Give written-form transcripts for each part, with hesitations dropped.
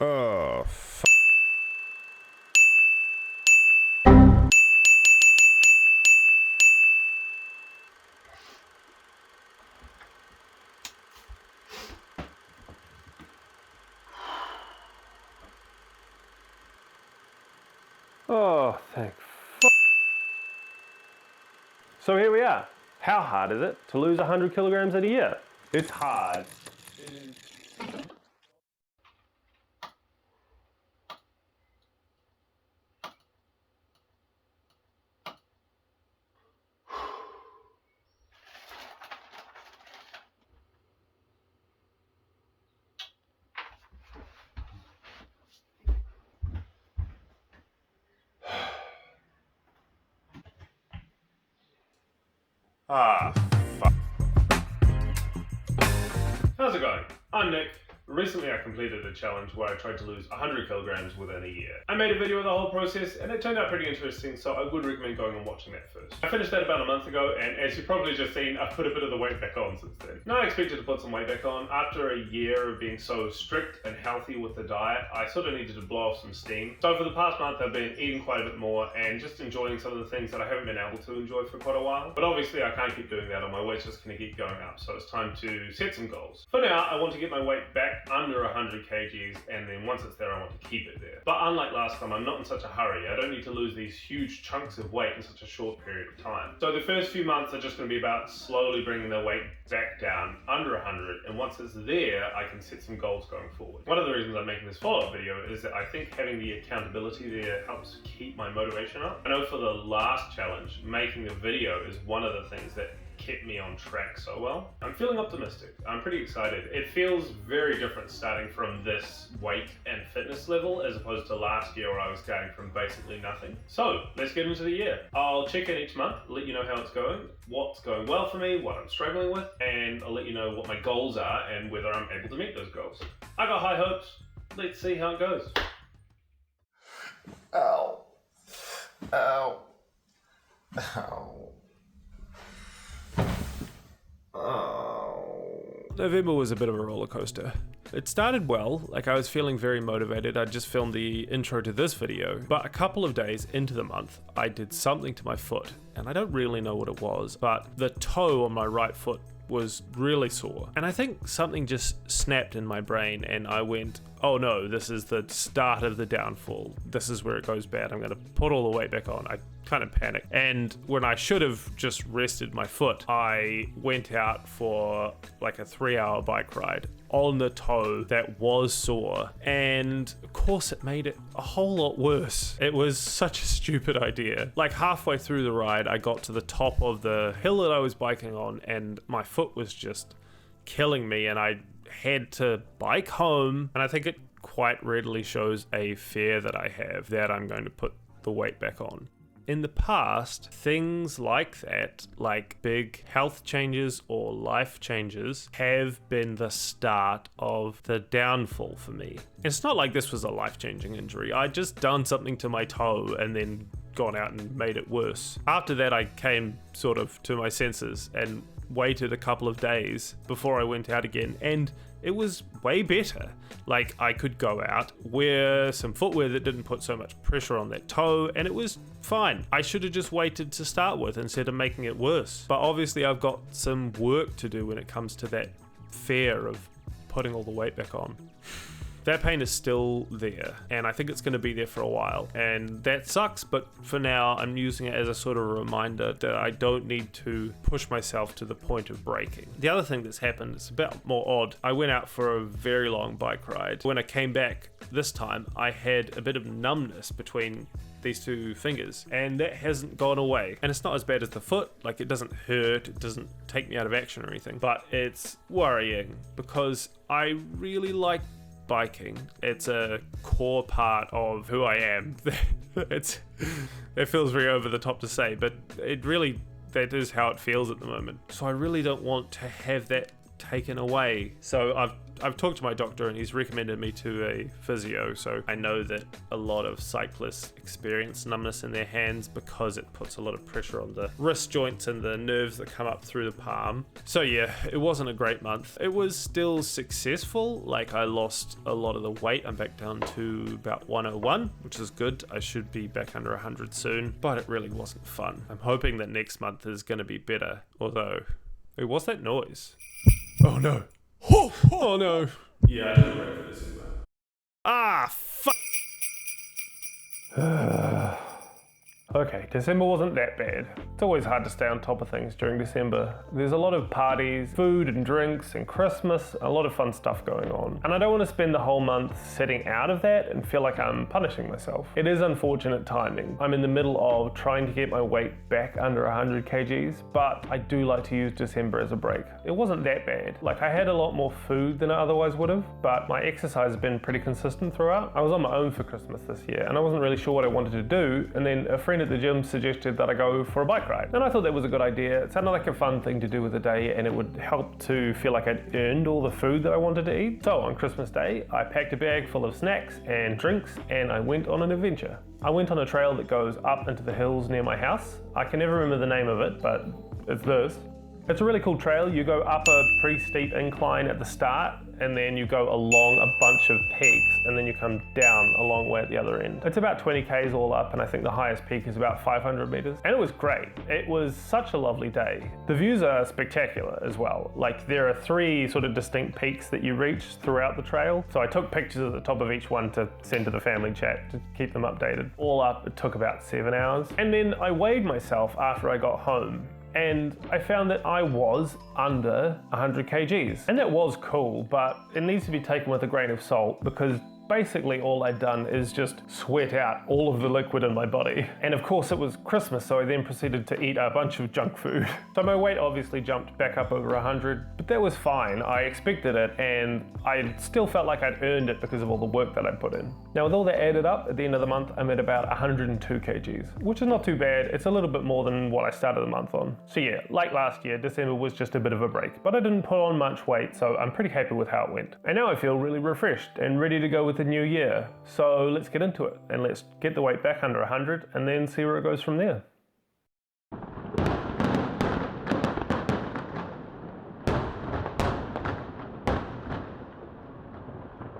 Oh, f. Oh, thank f. So here we are. How hard is it to lose 100 kilograms in a year? It's hard. Ah, fuck. How's it going? I'm Nick. Recently I completed a challenge where I tried to lose 100 kilograms within a year. I made a video of the whole process and it turned out pretty interesting, so I would recommend going and watching that first. I finished that about a month ago, and as you've probably just seen, I've put a bit of the weight back on since then. Now I expected to put some weight back on. After a year of being so strict and healthy with the diet, I sort of needed to blow off some steam. So for the past month I've been eating quite a bit more and just enjoying some of the things that I haven't been able to enjoy for quite a while. But obviously I can't keep doing that, or my weight's just going to keep going up, so it's time to set some goals. For now, I want to get my weight back under 100 kgs, and then once it's there I want to keep it there. But unlike last time, I'm not in such a hurry. I don't need to lose these huge chunks of weight in such a short period of time. So the first few months are just going to be about slowly bringing the weight back down under 100, and once it's there I can set some goals going forward. One of the reasons I'm making this follow-up video is that I think having the accountability there helps keep my motivation up. I know for the last challenge, making the video is one of the things that kept me on track so well. I'm feeling optimistic. I'm pretty excited. It feels very different starting from this weight and fitness level as opposed to last year where I was starting from basically nothing. So let's get into the year. I'll check in each month, let you know how it's going, what's going well for me, what I'm struggling with, and I'll let you know what my goals are and whether I'm able to meet those goals. I got high hopes. Let's see how it goes. Ow. Ow. Ow. November was a bit of a roller coaster. It started well, like I was feeling very motivated. I just filmed the intro to this video, but a couple of days into the month, I did something to my foot, and I don't really know what it was, but the toe on my right foot was really sore. And I think something just snapped in my brain and I went, oh no, this is the start of the downfall. This is where it goes bad. I'm gonna put all the weight back on. I kind of panicked. And when I should have just rested my foot, I went out for like a 3-hour bike ride on the toe that was sore. And of course it made it a whole lot worse. It was such a stupid idea. Like halfway through the ride, I got to the top of the hill that I was biking on and my foot was just killing me and I had to bike home. And I think it quite readily shows a fear that I have that I'm going to put the weight back on. In the past, things like that, like big health changes or life changes, have been the start of the downfall for me. It's not like this was a life-changing injury. I just done something to my toe and then gone out and made it worse. After that, I came sort of to my senses and waited a couple of days before I went out again, and it was way better. Like, I could go out, wear some footwear that didn't put so much pressure on that toe, and it was fine. I should have just waited to start with instead of making it worse. But obviously I've got some work to do when it comes to that fear of putting all the weight back on. That pain is still there, and I think it's going to be there for a while, and that sucks, but for now I'm using it as a sort of reminder that I don't need to push myself to the point of breaking. The other thing that's happened is a bit more odd. I went out for a very long bike ride. When I came back this time, I had a bit of numbness between these two fingers, and that hasn't gone away. And it's not as bad as the foot, like it doesn't hurt, it doesn't take me out of action or anything, but it's worrying because I really like biking. It's a core part of who I am. It feels very over the top to say, but that is how it feels at the moment. So I really don't want to have that taken away. So I've talked to my doctor and he's recommended me to a physio, so I know that a lot of cyclists experience numbness in their hands because it puts a lot of pressure on the wrist joints and the nerves that come up through the palm. So yeah, it wasn't a great month. It was still successful. Like, I lost a lot of the weight. I'm back down to about 101, which is good. I should be back under 100 soon, but it really wasn't fun. I'm hoping that next month is going to be better, although... Wait, what's that noise? Oh no. Oh no. Yeah, I didn't wait for this anyway. Ah, fuck. Okay, December wasn't that bad. It's always hard to stay on top of things during December. There's a lot of parties, food and drinks and Christmas, a lot of fun stuff going on. And I don't want to spend the whole month sitting out of that and feel like I'm punishing myself. It is unfortunate timing. I'm in the middle of trying to get my weight back under 100 kgs, but I do like to use December as a break. It wasn't that bad. Like, I had a lot more food than I otherwise would have, but my exercise has been pretty consistent throughout. I was on my own for Christmas this year and I wasn't really sure what I wanted to do, and then a friend at the gym suggested that I go for a bike ride. And I thought that was a good idea. It sounded like a fun thing to do with the day, and it would help to feel like I'd earned all the food that I wanted to eat. So on Christmas Day, I packed a bag full of snacks and drinks, and I went on an adventure. I went on a trail that goes up into the hills near my house. I can never remember the name of it, but it's this. It's a really cool trail. You go up a pretty steep incline at the start, and then you go along a bunch of peaks, and then you come down a long way at the other end. It's about 20 k's all up, and I think the highest peak is about 500 meters. And it was great. It was such a lovely day. The views are spectacular as well. Like, there are 3 sort of distinct peaks that you reach throughout the trail. So I took pictures at the top of each one to send to the family chat to keep them updated. All up, it took about 7 hours. And then I weighed myself after I got home, and I found that I was under 100 kgs. And that was cool, but it needs to be taken with a grain of salt, because basically all I'd done is just sweat out all of the liquid in my body. And of course it was Christmas, so I then proceeded to eat a bunch of junk food. So my weight obviously jumped back up over 100, but that was fine. I expected it, and I still felt like I'd earned it because of all the work that I'd put in. Now, with all that added up, at the end of the month, I'm at about 102 kgs, which is not too bad. It's a little bit more than what I started the month on. So yeah, like last year, December was just a bit of a break, but I didn't put on much weight, so I'm pretty happy with how it went. And now I feel really refreshed and ready to go with the new year. So let's get into it, and let's get the weight back under 100 and then see where it goes from there.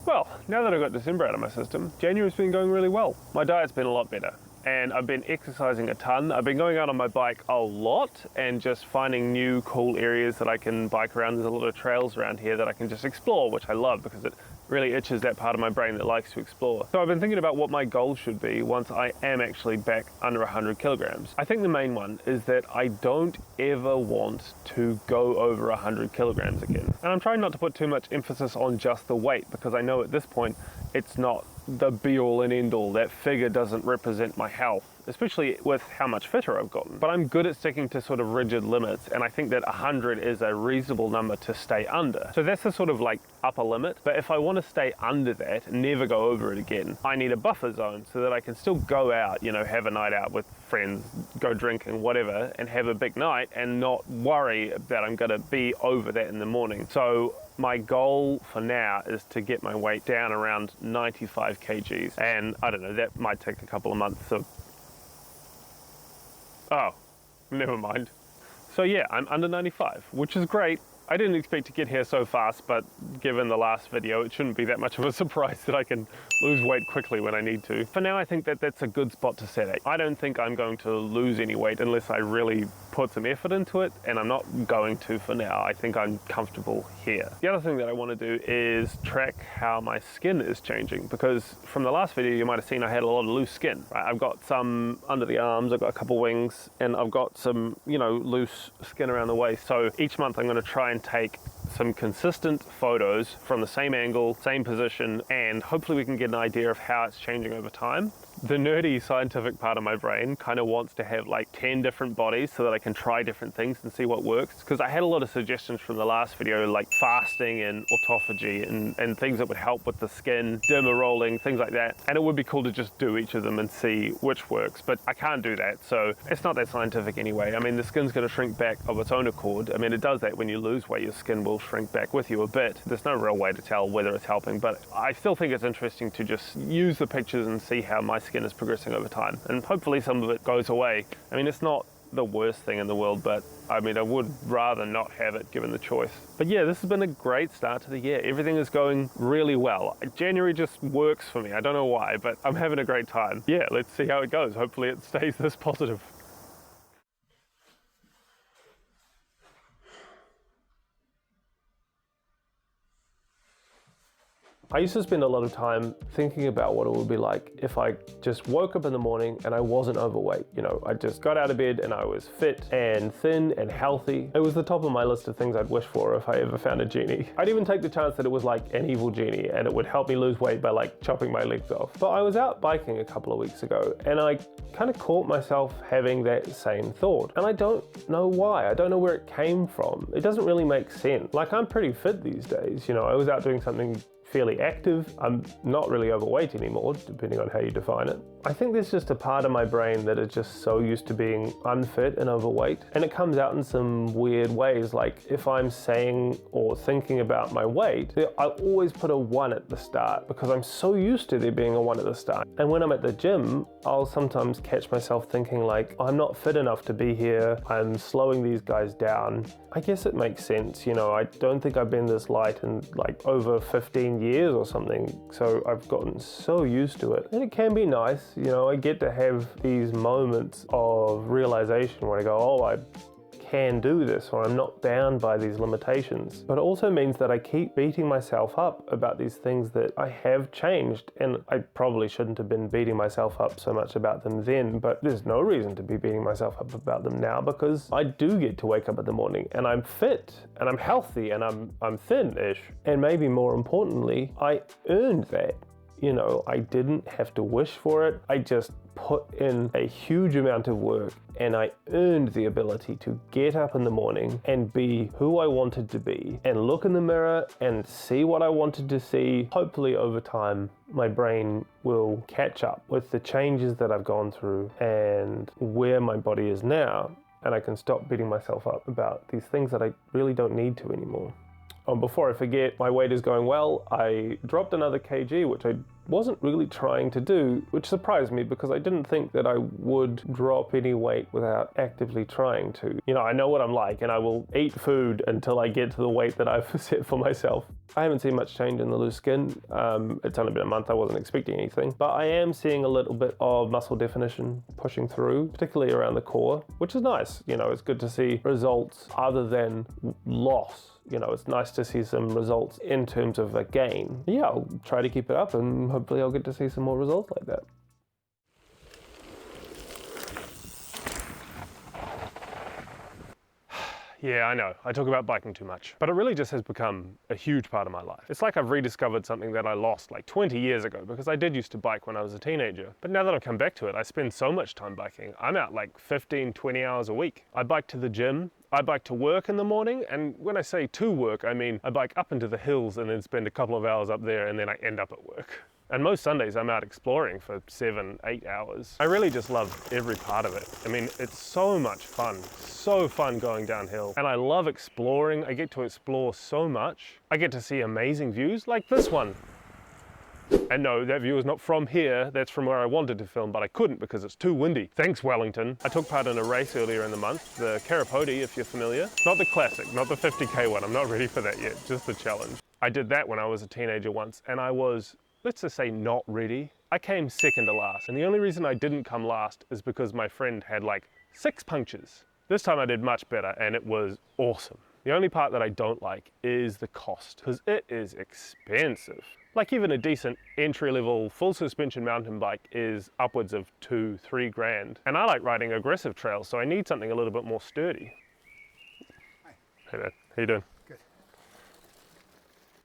Well, now that I've got December out of my system, January's been going really well. My diet's been a lot better, and I've been exercising a ton. I've been going out on my bike a lot and just finding new cool areas that I can bike around. There's a lot of trails around here that I can just explore, which I love because it really itches that part of my brain that likes to explore. So I've been thinking about what my goal should be once I am actually back under 100 kilograms. I think the main one is that I don't ever want to go over 100 kilograms again. And I'm trying not to put too much emphasis on just the weight, because I know at this point it's not the be-all and end-all. That figure doesn't represent my health, especially with how much fitter I've gotten. But I'm good at sticking to sort of rigid limits, and I think that 100 is a reasonable number to stay under. So that's the sort of like upper limit. But if I want to stay under that and never go over it again, I need a buffer zone so that I can still go out, you know, have a night out with friends, go drinking, whatever, and have a big night and not worry that I'm gonna be over that in the morning. So my goal for now is to get my weight down around 95 kgs. And I don't know, that might take a couple of months of... Oh, never mind. So yeah, I'm under 95, which is great. I didn't expect to get here so fast, but given the last video, it shouldn't be that much of a surprise that I can lose weight quickly when I need to. For now, I think that that's a good spot to set it. I don't think I'm going to lose any weight unless I really put some effort into it, and I'm not going to for now. I think I'm comfortable here. The other thing that I want to do is track how my skin is changing, because from the last video you might have seen I had a lot of loose skin. Right? I've got some under the arms, I've got a couple wings, and I've got some, you know, loose skin around the waist. So each month I'm going to try and take some consistent photos from the same angle, same position, and hopefully we can get an idea of how it's changing over time. The nerdy scientific part of my brain kind of wants to have like 10 different bodies so that I can try different things and see what works. Because I had a lot of suggestions from the last video, like fasting and autophagy and things that would help with the skin, derma rolling, things like that. And it would be cool to just do each of them and see which works, but I can't do that, so it's not that scientific anyway. I mean, the skin's going to shrink back of its own accord. I mean, it does that when you lose weight, your skin will shrink back with you a bit. There's no real way to tell whether it's helping, but I still think it's interesting to just use the pictures and see how my skin is progressing over time, and hopefully some of it goes away. I mean, it's not the worst thing in the world, but I mean, I would rather not have it given the choice. But yeah, this has been a great start to the year. Everything is going really well. January just works for me. I don't know why, but I'm having a great time. Yeah, let's see how it goes. Hopefully it stays this positive. I used to spend a lot of time thinking about what it would be like if I just woke up in the morning and I wasn't overweight. You know, I just got out of bed and I was fit and thin and healthy. It was the top of my list of things I'd wish for if I ever found a genie. I'd even take the chance that it was like an evil genie and it would help me lose weight by like chopping my legs off. But I was out biking a couple of weeks ago and I kind of caught myself having that same thought. And I don't know why. I don't know where it came from. It doesn't really make sense. Like, I'm pretty fit these days. You know, I was out doing something fairly active. I'm not really overweight anymore, depending on how you define it. I think there's just a part of my brain that is just so used to being unfit and overweight, and it comes out in some weird ways. Like if I'm saying or thinking about my weight, I always put a 1 at the start because I'm so used to there being a 1 at the start. And when I'm at the gym, I'll sometimes catch myself thinking like, I'm not fit enough to be here, I'm slowing these guys down. I guess it makes sense, you know, I don't think I've been this light in like over 15 years or something, so I've gotten so used to it. And it can be nice, you know, I get to have these moments of realization where I go, oh, I can do this, or I'm not bound by these limitations. But it also means that I keep beating myself up about these things that I have changed, and I probably shouldn't have been beating myself up so much about them then, but there's no reason to be beating myself up about them now because I do get to wake up in the morning and I'm fit and I'm healthy and I'm thin-ish, and maybe more importantly, I earned that. You know, I didn't have to wish for it. I just put in a huge amount of work and I earned the ability to get up in the morning and be who I wanted to be and look in the mirror and see what I wanted to see. Hopefully over time, my brain will catch up with the changes that I've gone through and where my body is now, and I can stop beating myself up about these things that I really don't need to anymore. Before I forget, my weight is going well. I dropped another kg, which I wasn't really trying to do, which surprised me because I didn't think that I would drop any weight without actively trying to. You know, I know what I'm like and I will eat food until I get to the weight that I've set for myself. I haven't seen much change in the loose skin. It's only been a month, I wasn't expecting anything, but I am seeing a little bit of muscle definition pushing through, particularly around the core, which is nice. You know, it's good to see results other than loss. You know, it's nice to see some results in terms of a gain. Yeah, I'll try to keep it up and hopefully I'll get to see some more results like that. Yeah, I know, I talk about biking too much, but it really just has become a huge part of my life. It's like I've rediscovered something that I lost like 20 years ago, because I did used to bike when I was a teenager. But now that I've come back to it, I spend so much time biking. I'm out like 15, 20 hours a week. I bike to the gym, I bike to work in the morning, and when I say to work, I mean I bike up into the hills and then spend a couple of hours up there and then I end up at work. And most Sundays I'm out exploring for 7, 8 hours. I really just love every part of it. I mean, it's so much fun. So fun going downhill. And I love exploring. I get to explore so much. I get to see amazing views like this one. And no, that view is not from here. That's from where I wanted to film, but I couldn't because it's too windy. Thanks, Wellington. I took part in a race earlier in the month, the Carapodi, if you're familiar. Not the classic, not the 50K one. I'm not ready for that yet, just the challenge. I did that when I was a teenager once, and I was, let's just say, not ready. I came second to last, and the only reason I didn't come last is because my friend had like 6 punctures. This time I did much better, and it was awesome. The only part that I don't like is the cost, because it is expensive. Like even a decent entry-level full suspension mountain bike is upwards of 2-3 grand. And I like riding aggressive trails, so I need something a little bit more sturdy. Hi. Hey there, how you doing? Good.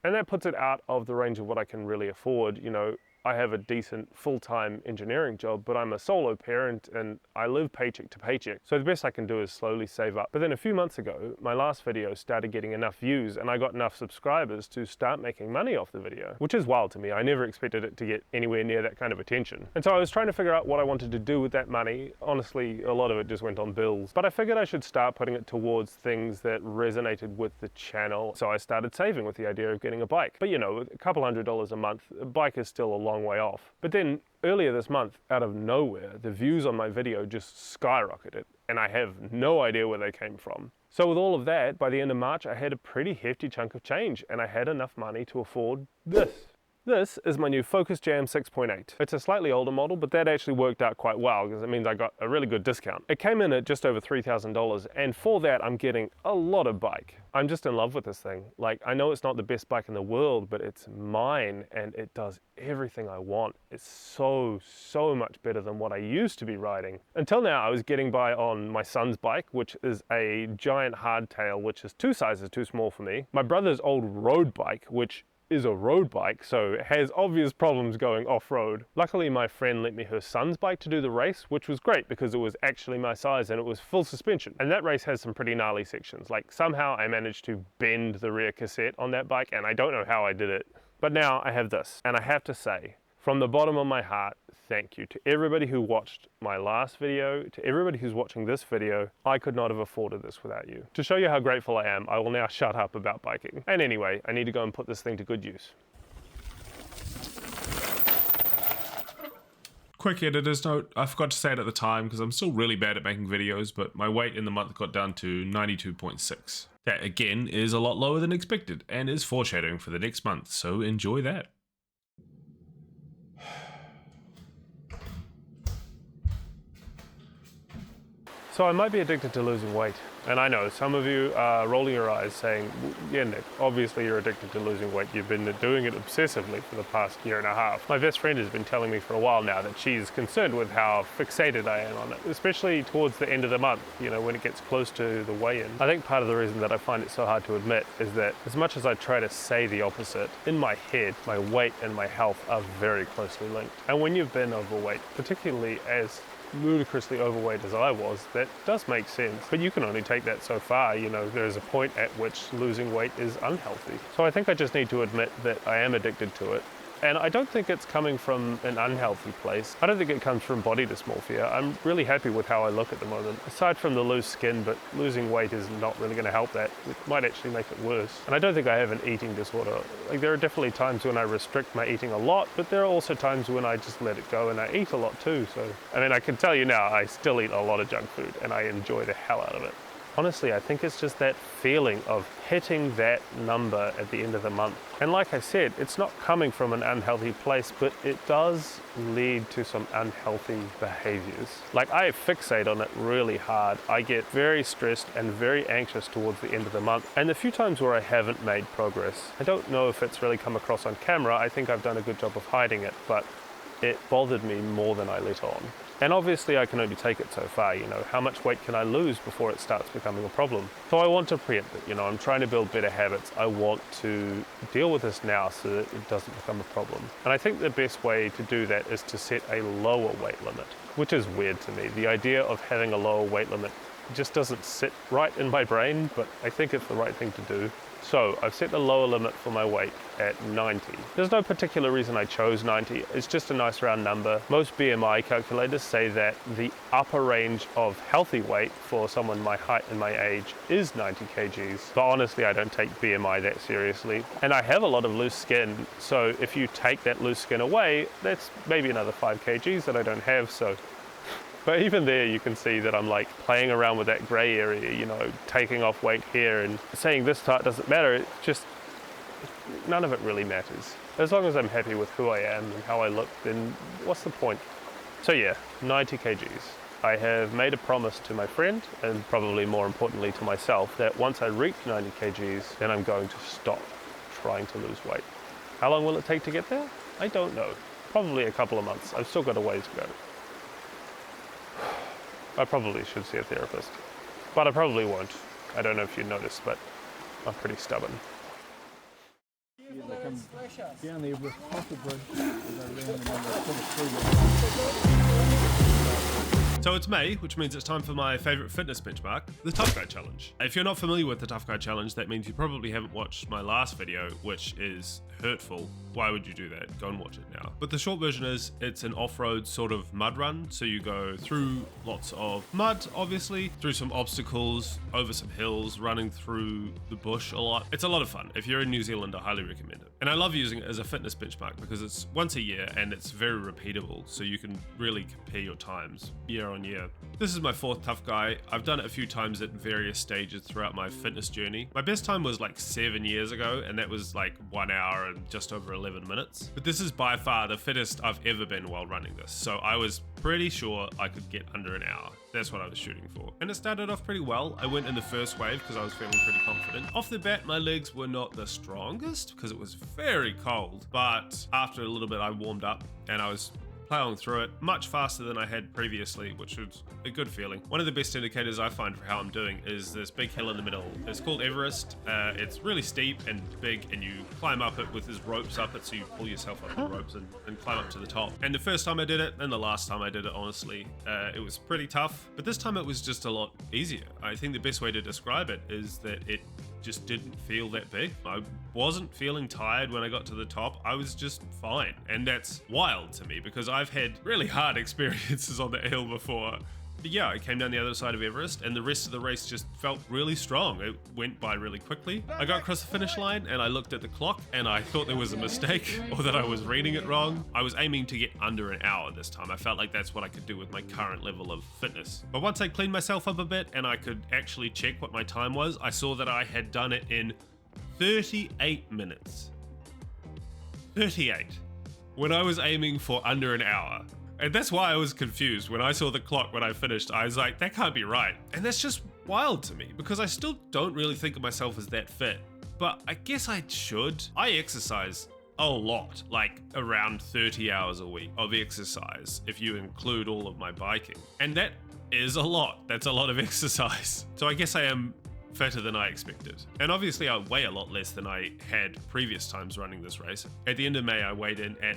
And that puts it out of the range of what I can really afford. You know, I have a decent full-time engineering job, but I'm a solo parent and I live paycheck to paycheck. So the best I can do is slowly save up. But then a few months ago, my last video started getting enough views and I got enough subscribers to start making money off the video, which is wild to me. I never expected it to get anywhere near that kind of attention. And so I was trying to figure out what I wanted to do with that money. Honestly, a lot of it just went on bills, but I figured I should start putting it towards things that resonated with the channel. So I started saving with the idea of getting a bike. But you know, a couple $100s a month, a bike is still a long way off. But then earlier this month, out of nowhere, the views on my video just skyrocketed, and I have no idea where they came from. So with all of that, by the end of March, I had a pretty hefty chunk of change, and I had enough money to afford this. This is my new Focus Jam 6.8. It's a slightly older model, but that actually worked out quite well because it means I got a really good discount. It came in at just over $3,000, and for that I'm getting a lot of bike. I'm just in love with this thing. Like, I know it's not the best bike in the world, but it's mine and it does everything I want. It's so much better than what I used to be riding. Until now, I was getting by on my son's bike, which is a giant hardtail, which is 2 sizes too small for me. My brother's old road bike, which is a road bike, so it has obvious problems going off-road. Luckily, my friend lent me her son's bike to do the race, which was great because it was actually my size and it was full suspension. And that race has some pretty gnarly sections. Like, somehow I managed to bend the rear cassette on that bike, and I don't know how I did it. But now I have this, and I have to say, from the bottom of my heart, thank you to everybody who watched my last video, to everybody who's watching this video. I could not have afforded this without you. To show you how grateful I am, I will now shut up about biking. And anyway, I need to go and put this thing to good use. Quick editor's note, I forgot to say it at the time because I'm still really bad at making videos, but my weight in the month got down to 92.6. That again is a lot lower than expected and is foreshadowing for the next month, so enjoy that. So I might be addicted to losing weight. And I know some of you are rolling your eyes saying, yeah, Nick, obviously you're addicted to losing weight. You've been doing it obsessively for the past year and a half. My best friend has been telling me for a while now that she's concerned with how fixated I am on it, especially towards the end of the month, you know, when it gets close to the weigh-in. I think part of the reason that I find it so hard to admit is that as much as I try to say the opposite, in my head, my weight and my health are very closely linked. And when you've been overweight, particularly as ludicrously overweight as I was, that does make sense. But you can only take that so far, you know, there's a point at which losing weight is unhealthy. So I think I just need to admit that I am addicted to it. And I don't think it's coming from an unhealthy place. I don't think it comes from body dysmorphia. I'm really happy with how I look at the moment. Aside from the loose skin, but losing weight is not really going to help that. It might actually make it worse. And I don't think I have an eating disorder. Like, there are definitely times when I restrict my eating a lot, but there are also times when I just let it go and I eat a lot too. So, I mean, I can tell you now, I still eat a lot of junk food and I enjoy the hell out of it. Honestly, I think it's just that feeling of hitting that number at the end of the month. And like I said, it's not coming from an unhealthy place, but it does lead to some unhealthy behaviors. Like, I fixate on it really hard. I get very stressed and very anxious towards the end of the month. And the few times where I haven't made progress, I don't know if it's really come across on camera. I think I've done a good job of hiding it, but it bothered me more than I let on. And obviously I can only take it so far, you know, how much weight can I lose before it starts becoming a problem? So I want to preempt it, you know, I'm trying to build better habits. I want to deal with this now so that it doesn't become a problem. And I think the best way to do that is to set a lower weight limit, which is weird to me. The idea of having a lower weight limit just doesn't sit right in my brain, but I think it's the right thing to do. So I've set the lower limit for my weight at 90. There's no particular reason I chose 90, it's just a nice round number. Most BMI calculators say that the upper range of healthy weight for someone my height and my age is 90 kgs. But honestly, I don't take BMI that seriously. And I have a lot of loose skin, so if you take that loose skin away, that's maybe another 5 kgs that I don't have, so. But even there you can see that I'm like playing around with that grey area, you know, taking off weight here and saying this part doesn't matter. It just, none of it really matters. As long as I'm happy with who I am and how I look, then what's the point? So yeah, 90 kgs. I have made a promise to my friend, and probably more importantly to myself, that once I reach 90 kgs, then I'm going to stop trying to lose weight. How long will it take to get there? I don't know. Probably a couple of months. I've still got a ways to go. I probably should see a therapist, but I probably won't. I don't know if you noticed, but I'm pretty stubborn. down there with possibly, as I ran and I put it through. So it's May, which means it's time for my favorite fitness benchmark, the Tough Guy Challenge. If you're not familiar with the Tough Guy Challenge, that means you probably haven't watched my last video, which is hurtful. Why would you do that? Go and watch it now. But the short version is, it's an off-road sort of mud run. So you go through lots of mud, obviously, through some obstacles, over some hills, running through the bush a lot. It's a lot of fun. If you're in New Zealand, I highly recommend it. And I love using it as a fitness benchmark because it's once a year and it's very repeatable. So you can really compare your times year on year. This is my fourth Tough Guy. I've done it a few times at various stages throughout my fitness journey. My best time was like 7 years ago, and that was like 1 hour and just over 11 minutes. But this is by far the fittest I've ever been while running this. So I was pretty sure I could get under an hour. That's what I was shooting for. And it started off pretty well. I went in the first wave because I was feeling pretty confident. Off the bat, my legs were not the strongest because it was very cold. But after a little bit, I warmed up and I was plowing through it much faster than I had previously, which was a good feeling. One of the best indicators I find for how I'm doing is this big hill in the middle. It's called Everest. It's really steep and big, and you climb up it with these ropes up it, so you pull yourself up the ropes and climb up to the top. And the first time I did it, and the last time I did it, honestly, it was pretty tough, but this time it was just a lot easier. I think the best way to describe it is that it just didn't feel that big. I wasn't feeling tired when I got to the top. I was just fine. And that's wild to me because I've had really hard experiences on that hill before. But yeah, I came down the other side of Everest and the rest of the race just felt really strong. It went by really quickly. I got across the finish line and I looked at the clock and I thought there was a mistake or that I was reading it wrong. I was aiming to get under an hour this time. I felt like that's what I could do with my current level of fitness. But once I cleaned myself up a bit and I could actually check what my time was, I saw that I had done it in 38 minutes. 38. When I was aiming for under an hour. And that's why I was confused. When I saw the clock when I finished, I was like, that can't be right. And that's just wild to me because I still don't really think of myself as that fit. But I guess I should. I exercise a lot, like around 30 hours a week of exercise if you include all of my biking. And that is a lot. That's a lot of exercise. So I guess I am fitter than I expected. And obviously I weigh a lot less than I had previous times running this race. At the end of May, I weighed in at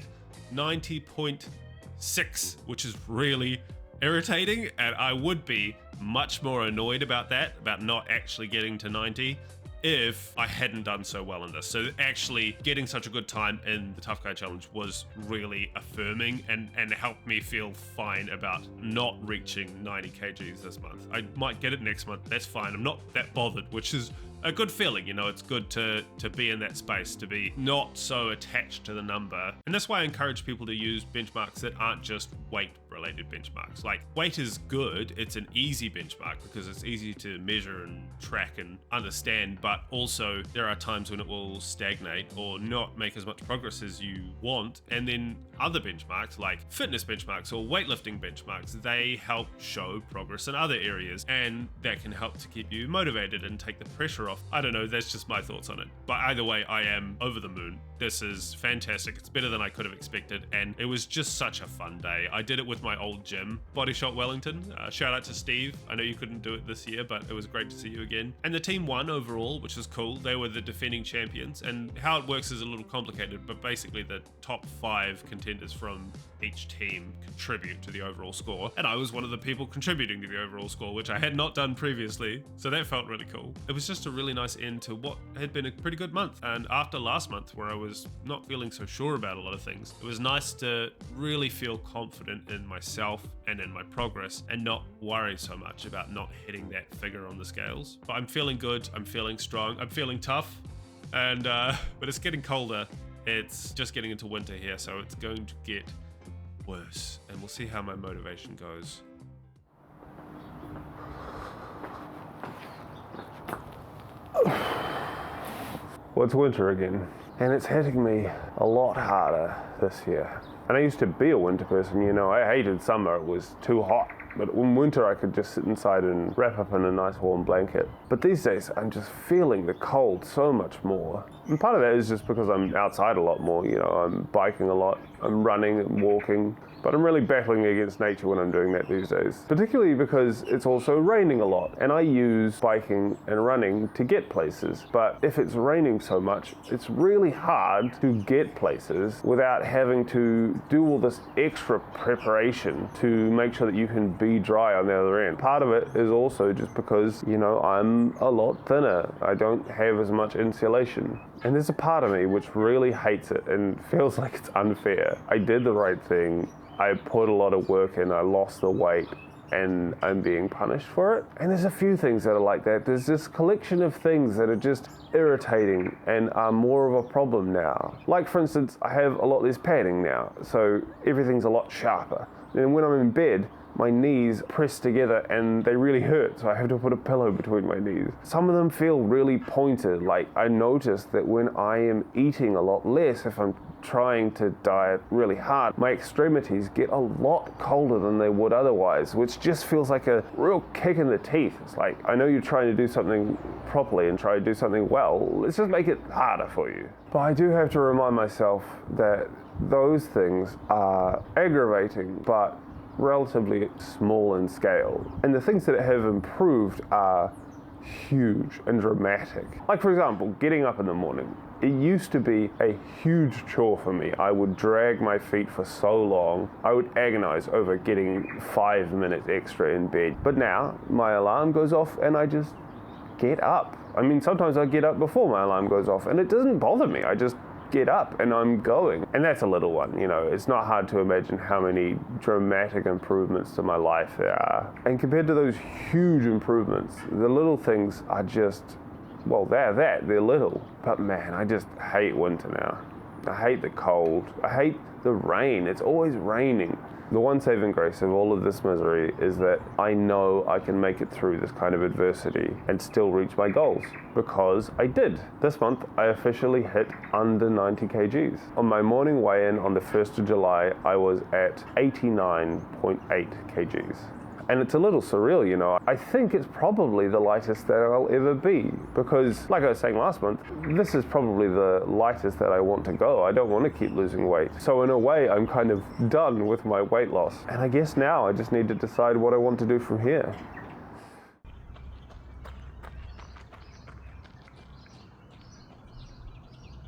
90.6, which is really irritating, and I would be much more annoyed about that, about not actually getting to 90 if I hadn't done so well in this. So actually getting such a good time in the Tough Guy Challenge was really affirming and helped me feel fine about not reaching 90 kgs this month. I might get it next month, that's fine. I'm not that bothered, which is a good feeling, you know. It's good to be in that space, to be not so attached to the number. And that's why I encourage people to use benchmarks that aren't just weight related benchmarks. Like, weight is good, it's an easy benchmark because it's easy to measure and track and understand, but also there are times when it will stagnate or not make as much progress as you want. And then other benchmarks like fitness benchmarks or weightlifting benchmarks, they help show progress in other areas, and that can help to keep you motivated and take the pressure off. I don't know, that's just my thoughts on it. But either way, I am over the moon. This is fantastic. It's better than I could have expected, and it was just such a fun day. I did it with my old gym, Body Shot Wellington. Shout out to Steve. I know you couldn't do it this year, but it was great to see you again. And the team won overall, which was cool. They were the defending champions, and how it works is a little complicated, but basically the top 5 contenders from each team contribute to the overall score, and I was one of the people contributing to the overall score, which I had not done previously, so that felt really cool. It was just a really nice end to what had been a pretty good month, and after last month where I was not feeling so sure about a lot of things, it was nice to really feel confident in myself and in my progress and not worry so much about not hitting that figure on the scales. But I'm feeling good, I'm feeling strong, I'm feeling tough, and but it's getting colder. It's just getting into winter here, so it's going to get worse, and we'll see how my motivation goes. Well, it's winter again, and it's hitting me a lot harder this year. And I used to be a winter person, you know. I hated summer, it was too hot. But in winter I could just sit inside and wrap up in a nice warm blanket. But these days I'm just feeling the cold so much more. And part of that is just because I'm outside a lot more, I'm biking a lot, I'm running and walking, but I'm really battling against nature when I'm doing that these days. Particularly because it's also raining a lot, and I use biking and running to get places. But if it's raining so much, it's really hard to get places without having to do all this extra preparation to make sure that you can be dry on the other end. Part of it is also just because, I'm a lot thinner. I don't have as much insulation. And there's a part of me which really hates it and feels like it's unfair. I did the right thing. I put a lot of work in, I lost the weight, and I'm being punished for it. And there's a few things that are like that. There's this collection of things that are just irritating and are more of a problem now. Like, for instance, I have a lot less padding now, so everything's a lot sharper. And when I'm in bed, my knees press together and they really hurt, so I have to put a pillow between my knees. Some of them feel really pointed. Like, I noticed that when I am eating a lot less, if I'm trying to diet really hard, my extremities get a lot colder than they would otherwise, which just feels like a real kick in the teeth. It's like, I know you're trying to do something properly and try to do something well, let's just make it harder for you. But I do have to remind myself that those things are aggravating, but relatively small in scale. And the things that have improved are huge and dramatic. Like, for example, getting up in the morning. It used to be a huge chore for me. I would drag my feet for so long. I would agonize over getting 5 minutes extra in bed. But now my alarm goes off and I just get up. I mean, sometimes I get up before my alarm goes off and it doesn't bother me. I just get up and I'm going. And that's a little one, It's not hard to imagine how many dramatic improvements to my life there are. And compared to those huge improvements, the little things are just, well, they're little. But man, I just hate winter now. I hate the cold. I hate the rain. It's always raining. The one saving grace of all of this misery is that I know I can make it through this kind of adversity and still reach my goals, because I did. This month, I officially hit under 90 kgs. On my morning weigh-in on the 1st of July, I was at 89.8 kgs. And it's a little surreal, I think it's probably the lightest that I'll ever be, because, like I was saying last month, this is probably the lightest that I want to go. I don't want to keep losing weight. So in a way, I'm kind of done with my weight loss. And I guess now I just need to decide what I want to do from here.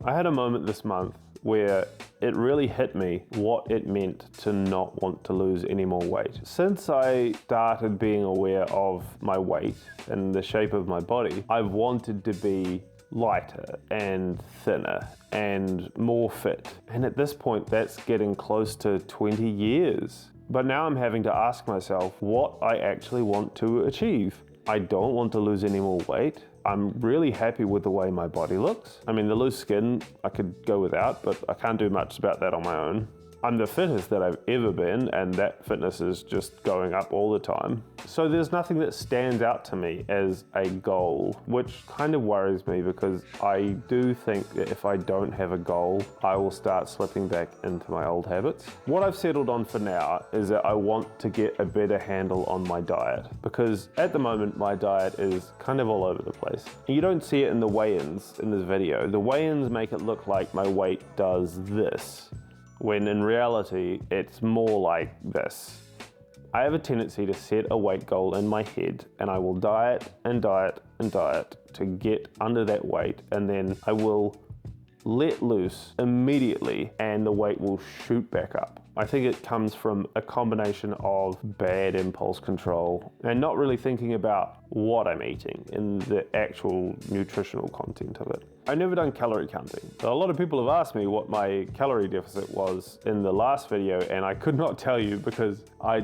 I had a moment this month where it really hit me what it meant to not want to lose any more weight. Since I started being aware of my weight and the shape of my body, I've wanted to be lighter and thinner and more fit. And at this point, that's getting close to 20 years. But now I'm having to ask myself what I actually want to achieve. I don't want to lose any more weight. I'm really happy with the way my body looks. I mean, the loose skin I could go without, but I can't do much about that on my own. I'm the fittest that I've ever been, and that fitness is just going up all the time. So there's nothing that stands out to me as a goal, which kind of worries me, because I do think that if I don't have a goal, I will start slipping back into my old habits. What I've settled on for now is that I want to get a better handle on my diet, because at the moment my diet is kind of all over the place. You don't see it in the weigh-ins in this video. The weigh-ins make it look like my weight does this, when in reality, it's more like this. I have a tendency to set a weight goal in my head, and I will diet and diet and diet to get under that weight, and then I will let loose immediately and the weight will shoot back up. I think it comes from a combination of bad impulse control and not really thinking about what I'm eating and the actual nutritional content of it. I've never done calorie counting. A lot of people have asked me what my calorie deficit was in the last video, and I could not tell you because I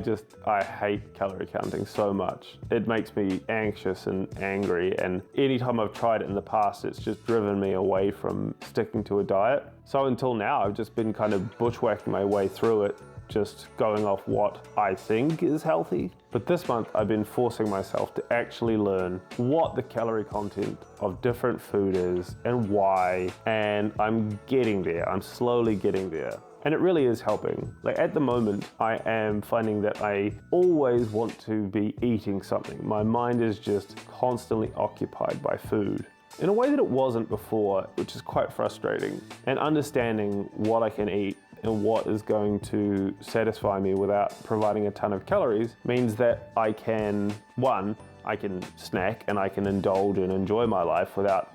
hate calorie counting so much. It makes me anxious and angry, and anytime I've tried it in the past, it's just driven me away from sticking to a diet. So until now, I've just been kind of bushwhacking my way through it, just going off what I think is healthy. But this month, I've been forcing myself to actually learn what the calorie content of different food is and why, and I'm getting there. I'm slowly getting there. And it really is helping. Like at the moment, I am finding that I always want to be eating something. My mind is just constantly occupied by food. in a way that it wasn't before, which is quite frustrating. And understanding what I can eat and what is going to satisfy me without providing a ton of calories means that I can, one, I can snack and I can indulge and enjoy my life without,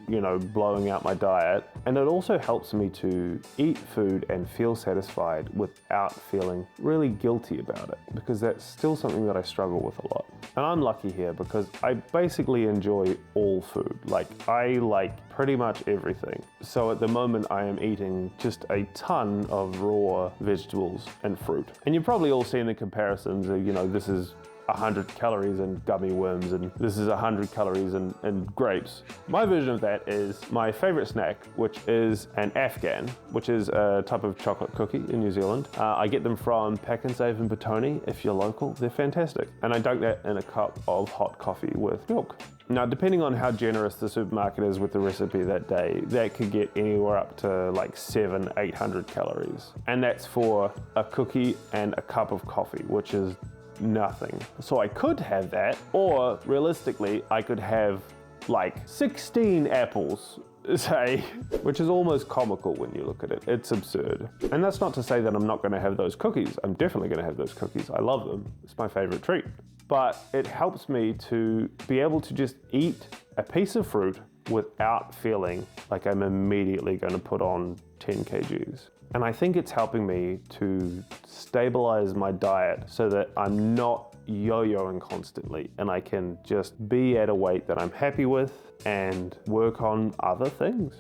blowing out my diet. And it also helps me to eat food and feel satisfied without feeling really guilty about it, because that's still something that I struggle with a lot. And I'm lucky here because I basically enjoy all food. Like, I like pretty much everything. So at the moment I am eating just a ton of raw vegetables and fruit. And you've probably all seen the comparisons of, this is 100 calories in gummy worms and this is 100 calories in grapes. My version of that is my favorite snack, which is an Afghan, which is a type of chocolate cookie in New Zealand. I get them from Pack and Save in Petone. If you're local, they're fantastic. And I dunk that in a cup of hot coffee with milk. Now, depending on how generous the supermarket is with the recipe that day, that could get anywhere up to like 700-800 calories. And that's for a cookie and a cup of coffee, which is nothing. So I could have that, or realistically, I could have like 16 apples, say, which is almost comical when you look at it. It's absurd. And that's not to say that I'm not going to have those cookies. I'm definitely going to have those cookies. I love them. It's my favorite treat. But it helps me to be able to just eat a piece of fruit without feeling like I'm immediately going to put on 10 kgs. And I think it's helping me to stabilize my diet so that I'm not yo-yoing constantly and I can just be at a weight that I'm happy with and work on other things.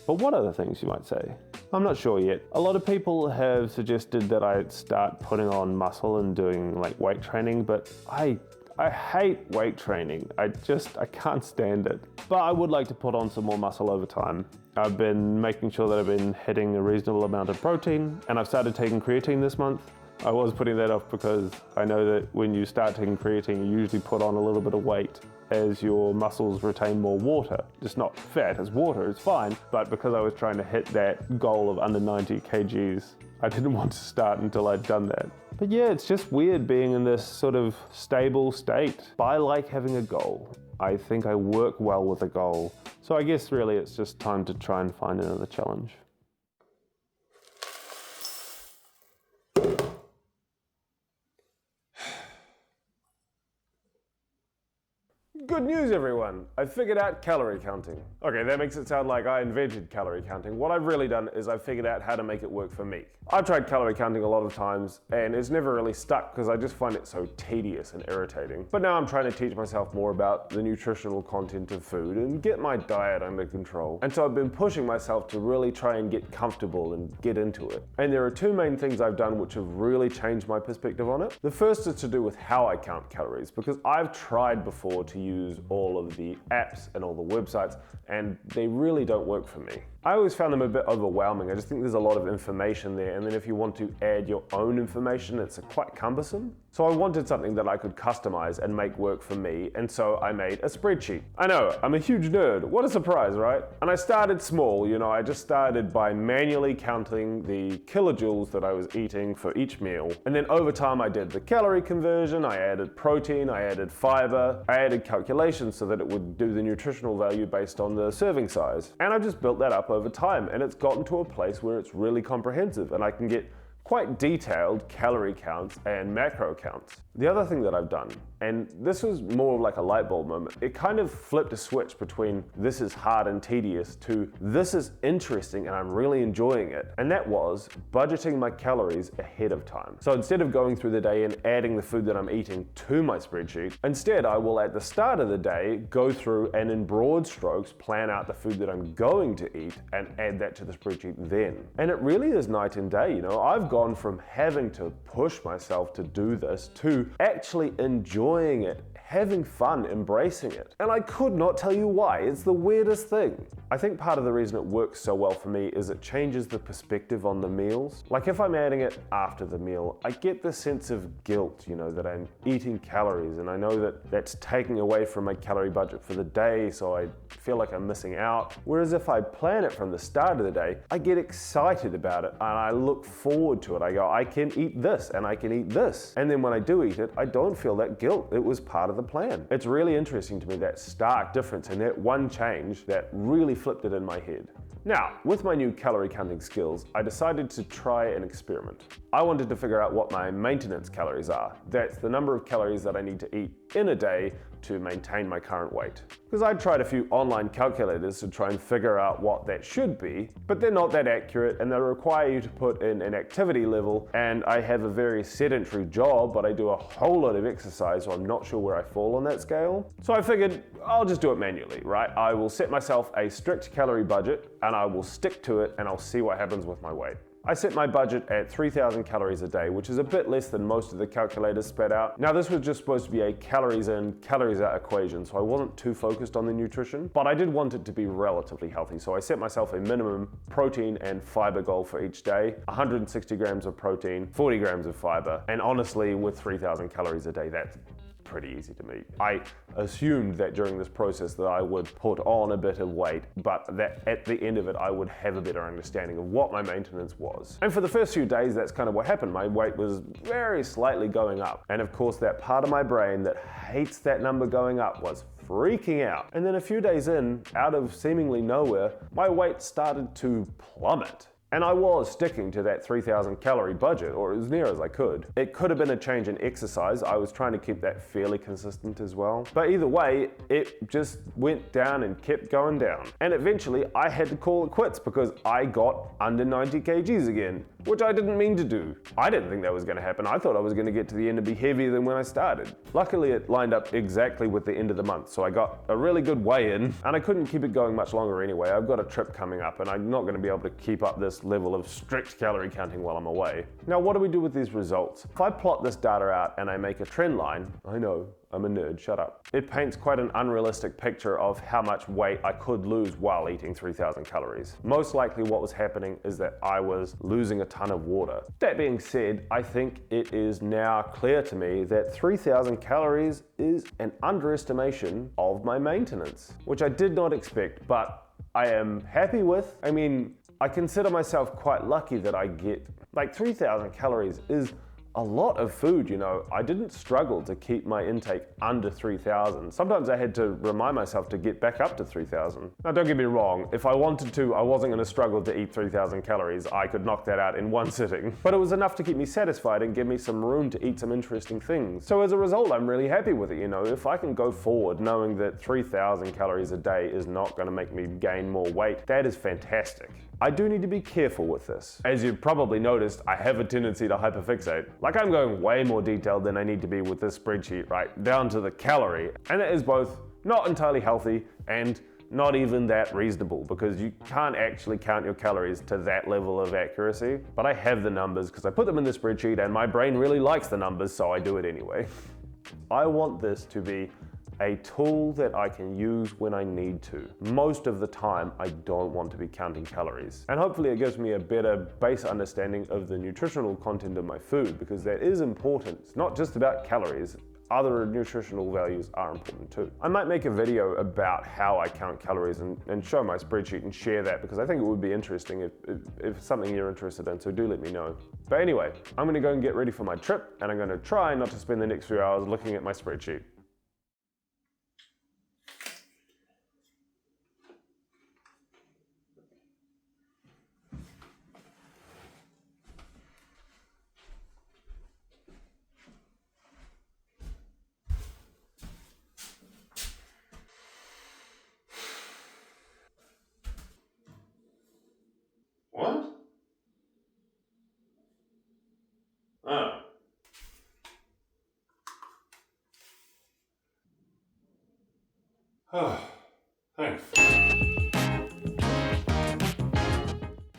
But what other things, you might say? I'm not sure yet. A lot of people have suggested that I start putting on muscle and doing like weight training, but I hate weight training. I can't stand it. But I would like to put on some more muscle over time. I've been making sure that I've been hitting a reasonable amount of protein, and I've started taking creatine this month. I was putting that off because I know that when you start taking creatine, you usually put on a little bit of weight as your muscles retain more water. It's not fat, it's water, it's fine. But because I was trying to hit that goal of under 90 kgs, I didn't want to start until I'd done that. But yeah, it's just weird being in this sort of stable state. But I like having a goal. I think I work well with a goal. So I guess really it's just time to try and find another challenge. Good news, everyone! I figured out calorie counting. Okay, that makes it sound like I invented calorie counting. What I've really done is I've figured out how to make it work for me. I've tried calorie counting a lot of times and it's never really stuck because I just find it so tedious and irritating. But now I'm trying to teach myself more about the nutritional content of food and get my diet under control. And so I've been pushing myself to really try and get comfortable and get into it. And there are two main things I've done which have really changed my perspective on it. The first is to do with how I count calories, because I've tried before to use all of the apps and all the websites and they really don't work for me. I always found them a bit overwhelming. I just think there's a lot of information there, and then if you want to add your own information, it's quite cumbersome. So I wanted something that I could customize and make work for me, and so I made a spreadsheet. I know, I'm a huge nerd. What a surprise, right? And I started small, I just started by manually counting the kilojoules that I was eating for each meal. And then over time I did the calorie conversion, I added protein, I added fiber, I added calculations so that it would do the nutritional value based on the serving size. And I've just built that up over time, and it's gotten to a place where it's really comprehensive and I can get quite detailed calorie counts and macro counts. The other thing that I've done, and this was more like a light bulb moment, it kind of flipped a switch between this is hard and tedious to this is interesting and I'm really enjoying it. And that was budgeting my calories ahead of time. So instead of going through the day and adding the food that I'm eating to my spreadsheet, instead I will at the start of the day go through and in broad strokes plan out the food that I'm going to eat and add that to the spreadsheet then. And it really is night and day, I've gone from having to push myself to do this to actually enjoying it, having fun, embracing it. And I could not tell you why. It's the weirdest thing. I think part of the reason it works so well for me is it changes the perspective on the meals. Like if I'm adding it after the meal, I get the sense of guilt, that I'm eating calories, and I know that that's taking away from my calorie budget for the day, so I feel like I'm missing out. Whereas if I plan it from the start of the day, I get excited about it and I look forward to it. I go, I can eat this and I can eat this. And then when I do eat it, I don't feel that guilt. It was part of the plan. It's really interesting to me, that stark difference and that one change that really flipped it in my head. Now, with my new calorie counting skills, I decided to try an experiment. I wanted to figure out what my maintenance calories are. That's the number of calories that I need to eat in a day to maintain my current weight. Because I tried a few online calculators to try and figure out what that should be, but they're not that accurate and they require you to put in an activity level, and I have a very sedentary job, but I do a whole lot of exercise, so I'm not sure where I fall on that scale. So I figured I'll just do it manually, right? I will set myself a strict calorie budget and I will stick to it and I'll see what happens with my weight. I set my budget at 3,000 calories a day, which is a bit less than most of the calculators spat out. Now this was just supposed to be a calories in, calories out equation, so I wasn't too focused on the nutrition, but I did want it to be relatively healthy. So I set myself a minimum protein and fiber goal for each day, 160 grams of protein, 40 grams of fiber, and honestly with 3,000 calories a day, that's pretty easy to meet. I assumed that during this process that I would put on a bit of weight, but that at the end of it I would have a better understanding of what my maintenance was. And for the first few days that's kind of what happened. My weight was very slightly going up. And of course that part of my brain that hates that number going up was freaking out. And then a few days in, out of seemingly nowhere, my weight started to plummet. And I was sticking to that 3,000 calorie budget, or as near as I could. It could have been a change in exercise. I was trying to keep that fairly consistent as well. But either way, it just went down and kept going down. And eventually I had to call it quits because I got under 90 kgs again, which I didn't mean to do. I didn't think that was gonna happen. I thought I was gonna get to the end and be heavier than when I started. Luckily it lined up exactly with the end of the month, so I got a really good weigh-in, and I couldn't keep it going much longer anyway. I've got a trip coming up and I'm not gonna be able to keep up this level of strict calorie counting while I'm away. Now what do we do with these results? If I plot this data out and I make a trend line, I know, I'm a nerd, shut up. It paints quite an unrealistic picture of how much weight I could lose while eating 3,000 calories. Most likely what was happening is that I was losing a ton of water. That being said, I think it is now clear to me that 3,000 calories is an underestimation of my maintenance, which I did not expect, but I am happy with. I mean, I consider myself quite lucky that I get, like 3,000 calories is a lot of food, you know. I didn't struggle to keep my intake under 3,000. Sometimes I had to remind myself to get back up to 3,000. Now don't get me wrong, if I wanted to, I wasn't gonna struggle to eat 3,000 calories. I could knock that out in one sitting. But it was enough to keep me satisfied and give me some room to eat some interesting things. So as a result, I'm really happy with it, you know. If I can go forward knowing that 3,000 calories a day is not gonna make me gain more weight, that is fantastic. I do need to be careful with this. As you've probably noticed, I have a tendency to hyperfixate. Like I'm going way more detailed than I need to be with this spreadsheet, right? Down to the calorie. And it is both not entirely healthy and not even that reasonable, because you can't actually count your calories to that level of accuracy. But I have the numbers because I put them in the spreadsheet and my brain really likes the numbers, so I do it anyway. I want this to be a tool that I can use when I need to. Most of the time, I don't want to be counting calories. And hopefully it gives me a better base understanding of the nutritional content of my food, because that is important. It's not just about calories. Other nutritional values are important too. I might make a video about how I count calories and show my spreadsheet and share that, because I think it would be interesting if it's something you're interested in, so do let me know. But anyway, I'm gonna go and get ready for my trip, and I'm gonna try not to spend the next few hours looking at my spreadsheet. What? Oh. Oh, thanks.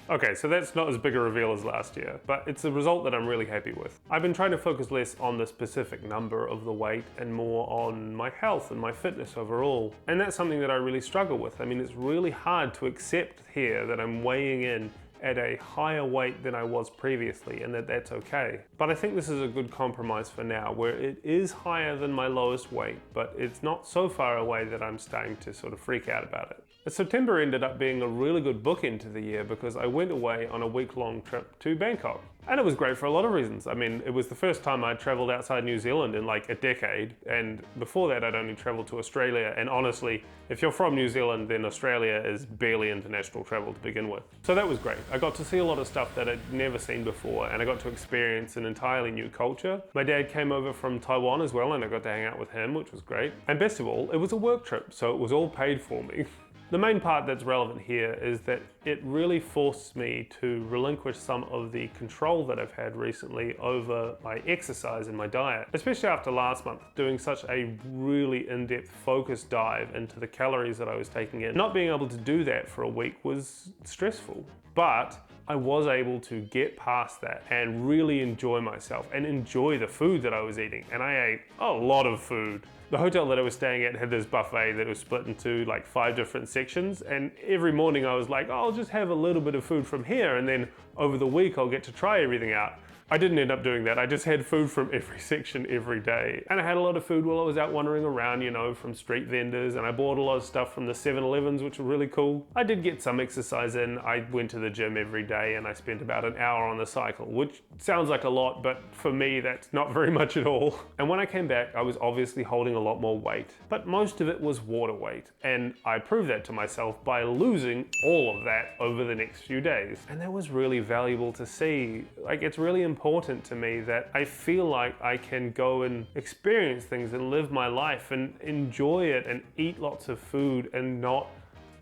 Okay, so that's not as big a reveal as last year, but it's a result that I'm really happy with. I've been trying to focus less on the specific number of the weight and more on my health and my fitness overall. And that's something that I really struggle with. I mean, it's really hard to accept here that I'm weighing in at a higher weight than I was previously, and that's okay. But I think this is a good compromise for now, where it is higher than my lowest weight, but it's not so far away that I'm starting to sort of freak out about it. September ended up being a really good bookend to the year because I went away on a week-long trip to Bangkok. And it was great for a lot of reasons. I mean, it was the first time I'd traveled outside New Zealand in like a decade, and before that I'd only traveled to Australia, and honestly, if you're from New Zealand, then Australia is barely international travel to begin with. So that was great. I got to see a lot of stuff that I'd never seen before, and I got to experience an entirely new culture. My dad came over from Taiwan as well, and I got to hang out with him, which was great. And best of all, it was a work trip, so it was all paid for me. The main part that's relevant here is that it really forced me to relinquish some of the control that I've had recently over my exercise and my diet, especially after last month doing such a really in-depth focused dive into the calories that I was taking in. Not being able to do that for a week was stressful, but I was able to get past that and really enjoy myself and enjoy the food that I was eating. And I ate a lot of food. The hotel that I was staying at had this buffet that was split into like 5 different sections, and every morning I was like, oh, I'll just have a little bit of food from here, and then over the week I'll get to try everything out. I didn't end up doing that. I just had food from every section every day. And I had a lot of food while I was out wandering around, you know, from street vendors, and I bought a lot of stuff from the 7-Elevens, which were really cool. I did get some exercise in. I went to the gym every day and I spent about an hour on the cycle, which sounds like a lot, but for me, that's not very much at all. And when I came back, I was obviously holding a lot more weight, but most of it was water weight. And I proved that to myself by losing all of that over the next few days. And that was really valuable to see. Like, it's really important to me that I feel like I can go and experience things and live my life and enjoy it and eat lots of food and not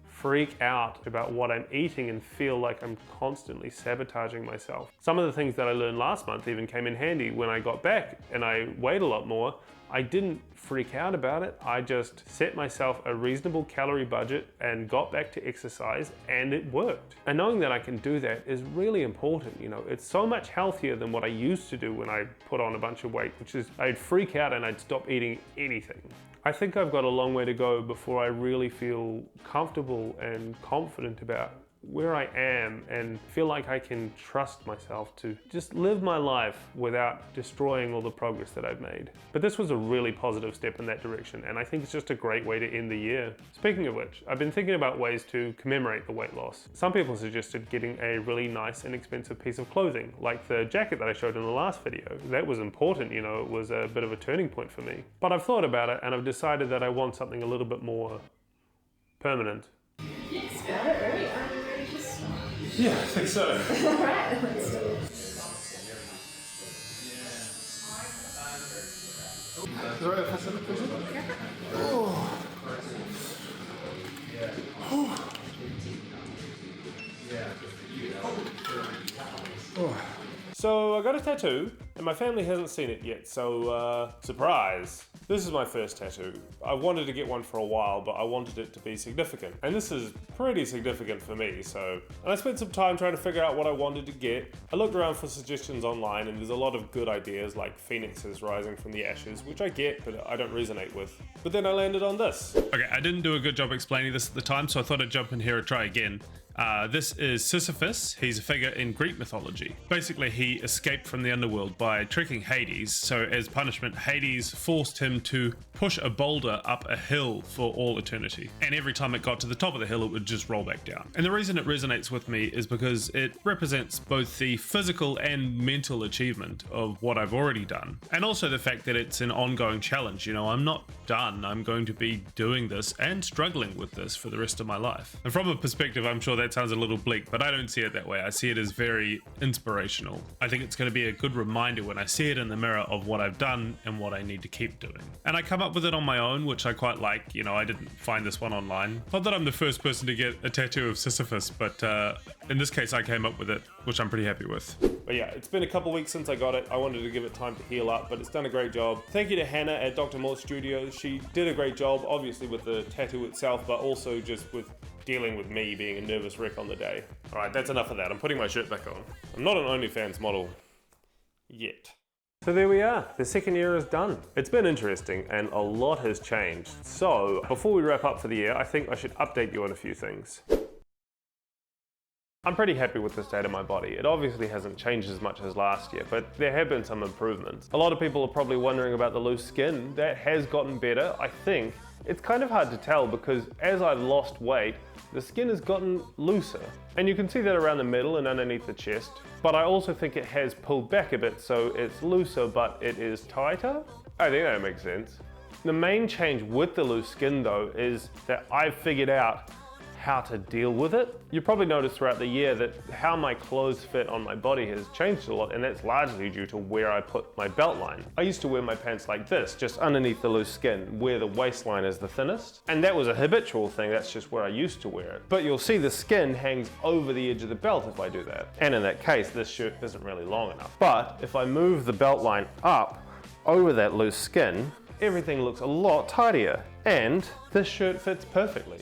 freak out about what I'm eating and feel like I'm constantly sabotaging myself. Some of the things that I learned last month even came in handy when I got back and I weighed a lot more. I didn't freak out about it. I just set myself a reasonable calorie budget and got back to exercise, and it worked. And knowing that I can do that is really important. You know, it's so much healthier than what I used to do when I put on a bunch of weight, which is I'd freak out and I'd stop eating anything. I think I've got a long way to go before I really feel comfortable and confident about where I am and feel like I can trust myself to just live my life without destroying all the progress that I've made. But this was a really positive step in that direction, and I think it's just a great way to end the year. Speaking of which, I've been thinking about ways to commemorate the weight loss. Some people suggested getting a really nice and expensive piece of clothing, like the jacket that I showed in the last video. That was important, you know, it was a bit of a turning point for me. But I've thought about it and I've decided that I want something a little bit more permanent. Yeah, I think so. Alright, let's do it. Is it right if I sit up, please? So I got a tattoo, and my family hasn't seen it yet, so surprise! This is my first tattoo. I wanted to get one for a while, but I wanted it to be significant. And this is pretty significant for me, and I spent some time trying to figure out what I wanted to get. I looked around for suggestions online, and there's a lot of good ideas like phoenixes rising from the ashes, which I get, but I don't resonate with. But then I landed on this. Okay, I didn't do a good job explaining this at the time, so I thought I'd jump in here and try again. This is Sisyphus. He's a figure in Greek mythology. Basically, he escaped from the underworld by tricking Hades, so as punishment, Hades forced him to push a boulder up a hill for all eternity. And every time it got to the top of the hill, it would just roll back down. And the reason it resonates with me is because it represents both the physical and mental achievement of what I've already done, and also the fact that it's an ongoing challenge. You know, I'm not done. I'm going to be doing this and struggling with this for the rest of my life. And from a perspective, I'm sure that sounds a little bleak, but I don't see it that way. I see it as very inspirational. I think it's going to be a good reminder when I see it in the mirror of what I've done and what I need to keep doing. And I come up with it on my own, which I quite like. You know, I didn't find this one online. Not that I'm the first person to get a tattoo of Sisyphus, but in this case I came up with it, which I'm pretty happy with. But yeah, it's been a couple weeks since I got it. I wanted to give it time to heal up, but it's done a great job. Thank you to Hannah at Dr. Moore Studios. She did a great job, obviously with the tattoo itself, but also just with dealing with me being a nervous wreck on the day. Alright, that's enough of that. I'm putting my shirt back on. I'm not an OnlyFans model. Yet. So there we are. The second year is done. It's been interesting and a lot has changed. So before we wrap up for the year, I think I should update you on a few things. I'm pretty happy with the state of my body. It obviously hasn't changed as much as last year, but there have been some improvements. A lot of people are probably wondering about the loose skin. That has gotten better, I think. It's kind of hard to tell because as I've lost weight, the skin has gotten looser. And you can see that around the middle and underneath the chest. But I also think it has pulled back a bit, so it's looser, but it is tighter. I think that makes sense. The main change with the loose skin though is that I've figured out how to deal with it. You probably noticed throughout the year that how my clothes fit on my body has changed a lot, and that's largely due to where I put my belt line. I used to wear my pants like this, just underneath the loose skin, where the waistline is the thinnest. And that was a habitual thing, that's just where I used to wear it. But you'll see the skin hangs over the edge of the belt if I do that. And in that case, this shirt isn't really long enough. But if I move the belt line up over that loose skin, everything looks a lot tidier. And this shirt fits perfectly.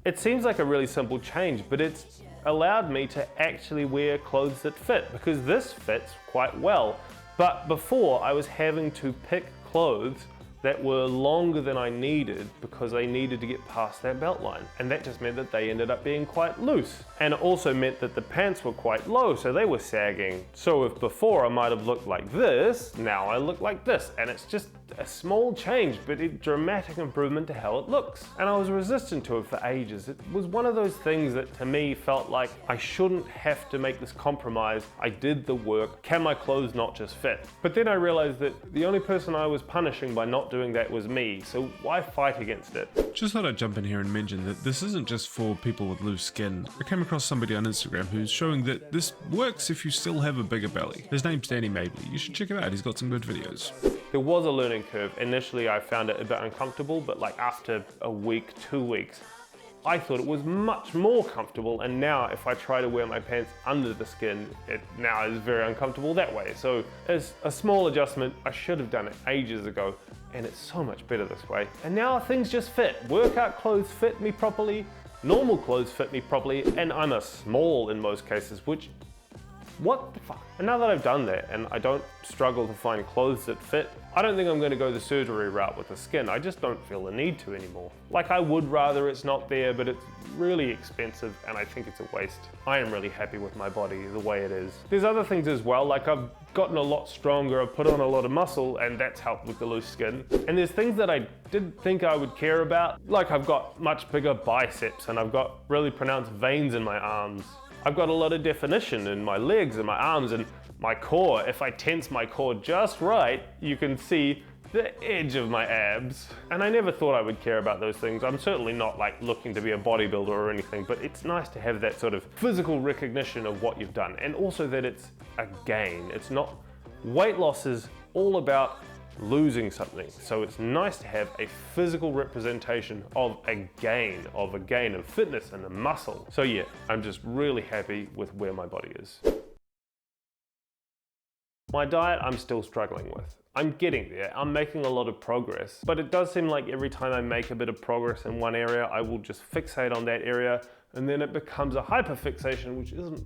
It seems like a really simple change, but it's allowed me to actually wear clothes that fit because this fits quite well. But before I was having to pick clothes that were longer than I needed because they needed to get past that belt line. And that just meant that they ended up being quite loose. And it also meant that the pants were quite low, so they were sagging. So if before I might have looked like this, now I look like this. And it's just a small change, but a dramatic improvement to how it looks. And I was resistant to it for ages. It was one of those things that to me felt like I shouldn't have to make this compromise. I did the work. Can my clothes not just fit? But then I realized that the only person I was punishing by not doing that was me, so why fight against it? Just thought I'd jump in here and mention that this isn't just for people with loose skin. I came across somebody on Instagram who's showing that this works if you still have a bigger belly. His name's Danny Mabley. You should check him out. He's got some good videos. There was a learning curve. Initially I found it a bit uncomfortable, but like after a week, 2 weeks, I thought it was much more comfortable, and now if I try to wear my pants under the skin, it now is very uncomfortable that way. So it's a small adjustment. I should have done it ages ago, and it's so much better this way. And now things just fit. Workout clothes fit me properly, normal clothes fit me properly, and I'm a small in most cases, which, what the fuck? And now that I've done that and I don't struggle to find clothes that fit, I don't think I'm going to go the surgery route with the skin. I just don't feel the need to anymore. Like I would rather it's not there, but it's really expensive and I think it's a waste. I am really happy with my body the way it is. There's other things as well, like I've gotten a lot stronger, I've put on a lot of muscle, and that's helped with the loose skin. And there's things that I didn't think I would care about, like I've got much bigger biceps and I've got really pronounced veins in my arms. I've got a lot of definition in my legs and my arms and my core. If I tense my core just right, you can see the edge of my abs. And I never thought I would care about those things. I'm certainly not like looking to be a bodybuilder or anything, but it's nice to have that sort of physical recognition of what you've done. And also that it's a gain. It's not, weight loss is all about losing something. So it's nice to have a physical representation of a gain of fitness and the muscle. So yeah, I'm just really happy with where my body is. My diet, I'm still struggling with. I'm getting there, I'm making a lot of progress, but it does seem like every time I make a bit of progress in one area, I will just fixate on that area, and then it becomes a hyperfixation, which isn't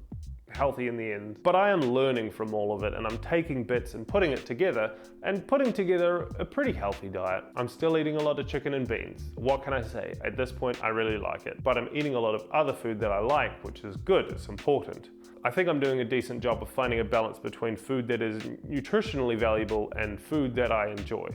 healthy in the end. But I am learning from all of it, and I'm taking bits and putting it together, and putting together a pretty healthy diet. I'm still eating a lot of chicken and beans. What can I say? At this point, I really like it. But I'm eating a lot of other food that I like, which is good, it's important. I think I'm doing a decent job of finding a balance between food that is nutritionally valuable and food that I enjoy.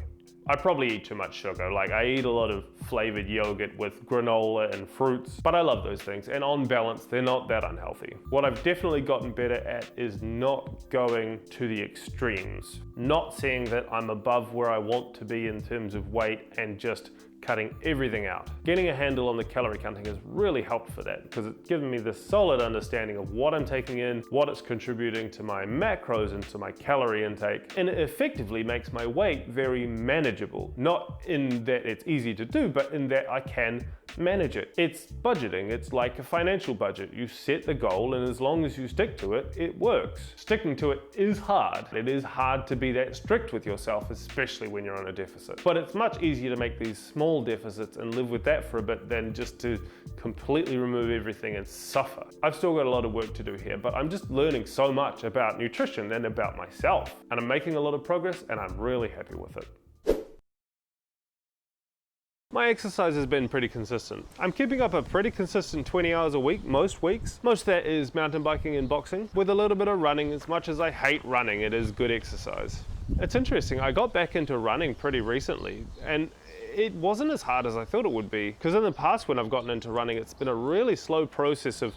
I probably eat too much sugar. Like I eat a lot of flavored yogurt with granola and fruits, but I love those things. And on balance, they're not that unhealthy. What I've definitely gotten better at is not going to the extremes. Not seeing that I'm above where I want to be in terms of weight and just cutting everything out. Getting a handle on the calorie counting has really helped for that because it's given me this solid understanding of what I'm taking in, what it's contributing to my macros and to my calorie intake, and it effectively makes my weight very manageable. Not in that it's easy to do, but in that I can manage it. It's budgeting. It's like a financial budget. You set the goal, and as long as you stick to it, it works. Sticking to it is hard. It is hard to be that strict with yourself, especially when you're on a deficit. But it's much easier to make these small deficits and live with that for a bit than just to completely remove everything and suffer. I've still got a lot of work to do here, but I'm just learning so much about nutrition and about myself. And I'm making a lot of progress, and I'm really happy with it. My exercise has been pretty consistent. I'm keeping up a pretty consistent 20 hours a week, most weeks. Most of that is mountain biking and boxing, with a little bit of running. As much as I hate running, it is good exercise. It's interesting, I got back into running pretty recently, and it wasn't as hard as I thought it would be. Because in the past when I've gotten into running, it's been a really slow process of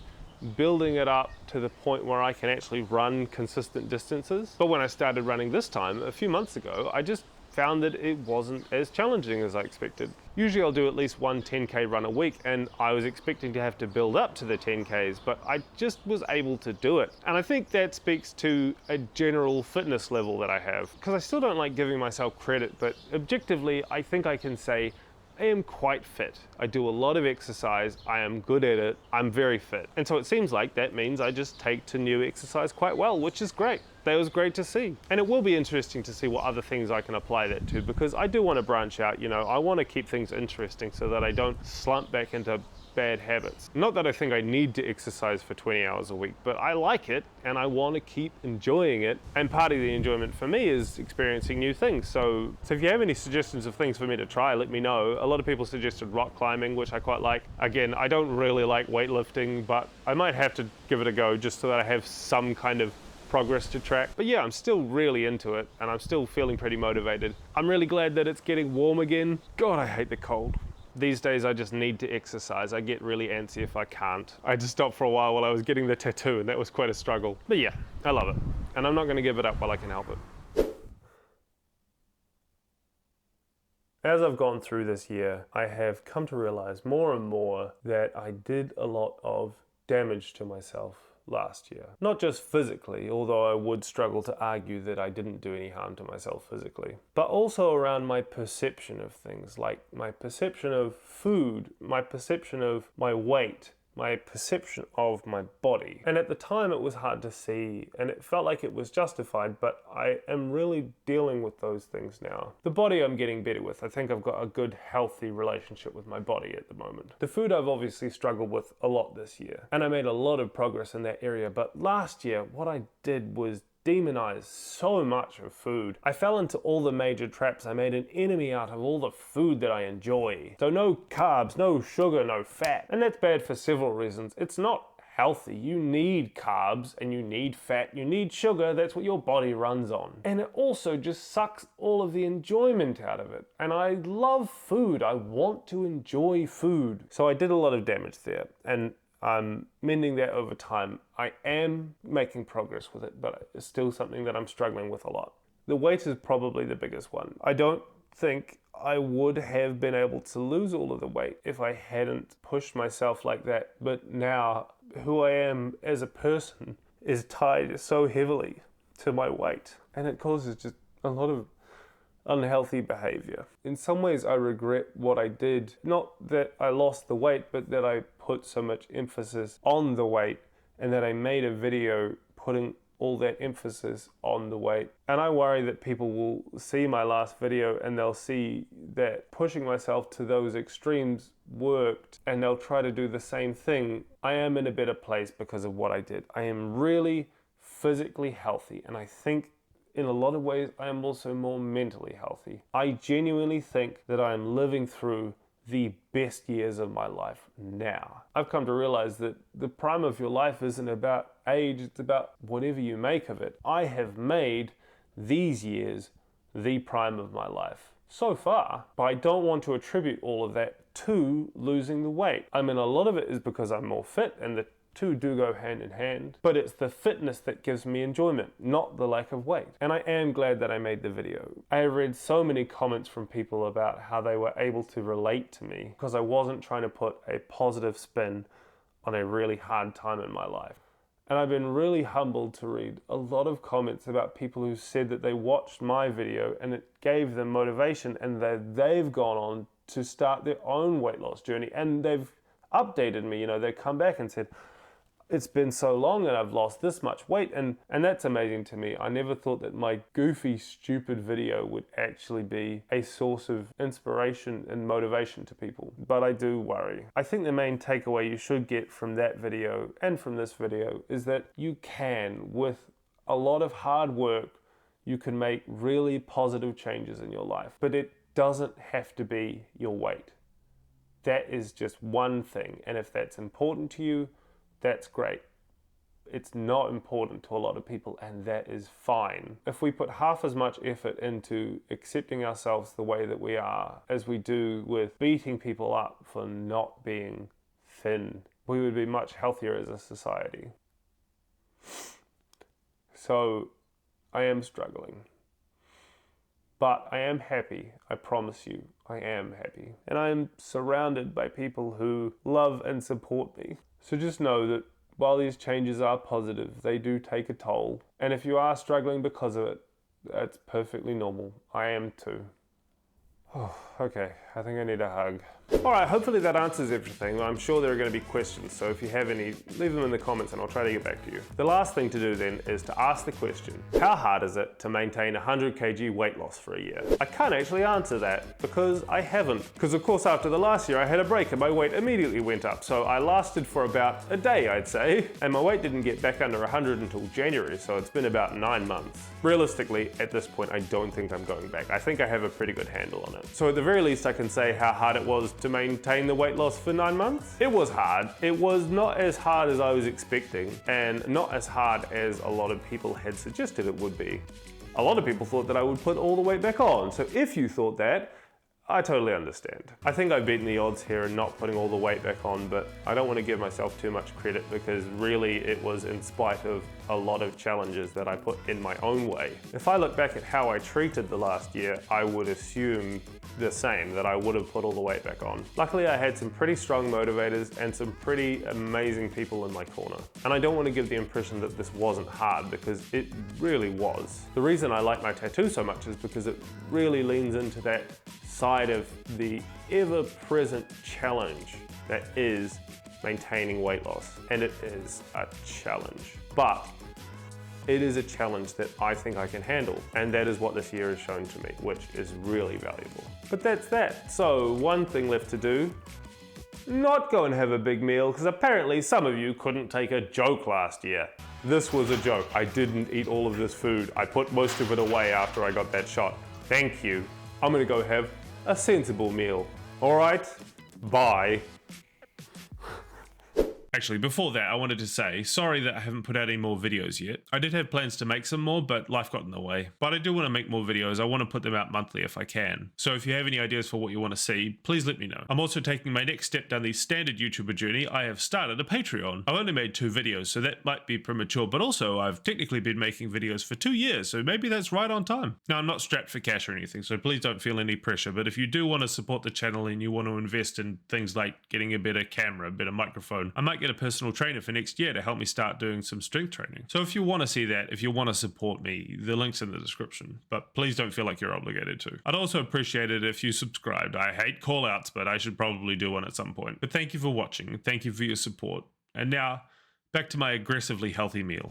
building it up to the point where I can actually run consistent distances. But when I started running this time, a few months ago, I just found that it wasn't as challenging as I expected. Usually I'll do at least one 10K run a week, and I was expecting to have to build up to the 10Ks, but I just was able to do it. And I think that speaks to a general fitness level that I have, because I still don't like giving myself credit, but objectively I think I can say I am quite fit. I do a lot of exercise, I am good at it, I'm very fit. And so it seems like that means I just take to new exercise quite well, which is great. That was great to see. And it will be interesting to see what other things I can apply that to, because I do want to branch out, you know, I want to keep things interesting so that I don't slump back into bad habits. Not that I think I need to exercise for 20 hours a week, but I like it and I want to keep enjoying it. And part of the enjoyment for me is experiencing new things. So if you have any suggestions of things for me to try, let me know. A lot of people suggested rock climbing, which I quite like. Again, I don't really like weightlifting, but I might have to give it a go just so that I have some kind of progress to track. But yeah, I'm still really into it and I'm still feeling pretty motivated. I'm really glad that it's getting warm again. God, I hate the cold. These days I just need to exercise. I get really antsy if I can't. I had to stop for a while I was getting the tattoo, and that was quite a struggle. But yeah, I love it. And I'm not going to give it up while I can help it. As I've gone through this year, I have come to realize more and more that I did a lot of damage to myself last year. Not just physically, although I would struggle to argue that I didn't do any harm to myself physically, but also around my perception of things, like my perception of food, my perception of my weight, my perception of my body. And at the time it was hard to see and it felt like it was justified, but I am really dealing with those things now. The body I'm getting better with. I think I've got a good, healthy relationship with my body at the moment. The food I've obviously struggled with a lot this year, and I made a lot of progress in that area, but last year what I did was demonize so much of food. I fell into all the major traps. I made an enemy out of all the food that I enjoy. So no carbs, no sugar, no fat. And that's bad for several reasons. It's not healthy. You need carbs and you need fat, you need sugar. That's what your body runs on. And it also just sucks all of the enjoyment out of it. And I love food. I want to enjoy food. So I did a lot of damage there. And I'm mending that over time. I am making progress with it, but it's still something that I'm struggling with a lot. The weight is probably the biggest one. I don't think I would have been able to lose all of the weight if I hadn't pushed myself like that. But now, who I am as a person is tied so heavily to my weight. And it causes just a lot of unhealthy behavior. In some ways I regret what I did. Not that I lost the weight, but that I put so much emphasis on the weight and that I made a video putting all that emphasis on the weight. And I worry that people will see my last video and they'll see that pushing myself to those extremes worked and they'll try to do the same thing. I am in a better place because of what I did. I am really physically healthy, and I think in a lot of ways, I am also more mentally healthy. I genuinely think that I am living through the best years of my life now. I've come to realize that the prime of your life isn't about age, it's about whatever you make of it. I have made these years the prime of my life so far, but I don't want to attribute all of that to losing the weight. I mean, a lot of it is because I'm more fit, and the two do go hand in hand, but it's the fitness that gives me enjoyment, not the lack of weight. And I am glad that I made the video. I have read so many comments from people about how they were able to relate to me because I wasn't trying to put a positive spin on a really hard time in my life. And I've been really humbled to read a lot of comments about people who said that they watched my video and it gave them motivation and that they've gone on to start their own weight loss journey. And they've updated me, they've come back and said, it's been so long and I've lost this much weight, and that's amazing to me. I never thought that my goofy, stupid video would actually be a source of inspiration and motivation to people, but I do worry. I think the main takeaway you should get from that video and from this video is that you can, with a lot of hard work, you can make really positive changes in your life, but it doesn't have to be your weight. That is just one thing, and if that's important to you, that's great. It's not important to a lot of people, and that is fine. If we put half as much effort into accepting ourselves the way that we are as we do with beating people up for not being thin, we would be much healthier as a society. So I am struggling, but I am happy. I promise you, I am happy. And I am surrounded by people who love and support me. So just know that while these changes are positive, they do take a toll. And if you are struggling because of it, that's perfectly normal. I am too. Oh, okay, I think I need a hug. Alright, hopefully that answers everything. I'm sure there are going to be questions, so if you have any, leave them in the comments and I'll try to get back to you. The last thing to do then is to ask the question, how hard is it to maintain 100 kg weight loss for a year? I can't actually answer that because I haven't. Because of course after the last year I had a break and my weight immediately went up, so I lasted for about a day, I'd say, and my weight didn't get back under 100 until January, so it's been about 9 months. Realistically, at this point I don't think I'm going back. I think I have a pretty good handle on it. So at the very least I can say how hard it was to maintain the weight loss for 9 months. It was hard. It was not as hard as I was expecting, and not as hard as a lot of people had suggested it would be. A lot of people thought that I would put all the weight back on, so if you thought that, I totally understand. I think I've beaten the odds here in not putting all the weight back on, but I don't want to give myself too much credit because really it was in spite of a lot of challenges that I put in my own way. If I look back at how I treated the last year, I would assume the same, that I would have put all the weight back on. Luckily, I had some pretty strong motivators and some pretty amazing people in my corner. And I don't want to give the impression that this wasn't hard because it really was. The reason I like my tattoo so much is because it really leans into that side of the ever-present challenge that is maintaining weight loss. And it is a challenge. But it is a challenge that I think I can handle. And that is what this year has shown to me, which is really valuable. But that's that. So one thing left to do, not go and have a big meal, because apparently some of you couldn't take a joke last year. This was a joke. I didn't eat all of this food. I put most of it away after I got that shot. Thank you. I'm gonna go have a sensible meal. All right, bye. Actually, before that, I wanted to say, sorry that I haven't put out any more videos yet. I did have plans to make some more, but life got in the way. But I do want to make more videos. I want to put them out monthly if I can. So if you have any ideas for what you want to see, please let me know. I'm also taking my next step down the standard YouTuber journey. I have started a Patreon. I've only made 2 videos, so that might be premature, but also I've technically been making videos for 2 years, so maybe that's right on time. Now, I'm not strapped for cash or anything, so please don't feel any pressure, but if you do want to support the channel and you want to invest in things like getting a better camera, a better microphone, I might get a personal trainer for next year to help me start doing some strength training. So if you want to see that, if you want to support me, the link's in the description, but please don't feel like you're obligated to. I'd also appreciate it if you subscribed. I hate call outs, but I should probably do one at some point. But thank you for watching. Thank you for your support. And now back to my aggressively healthy meal.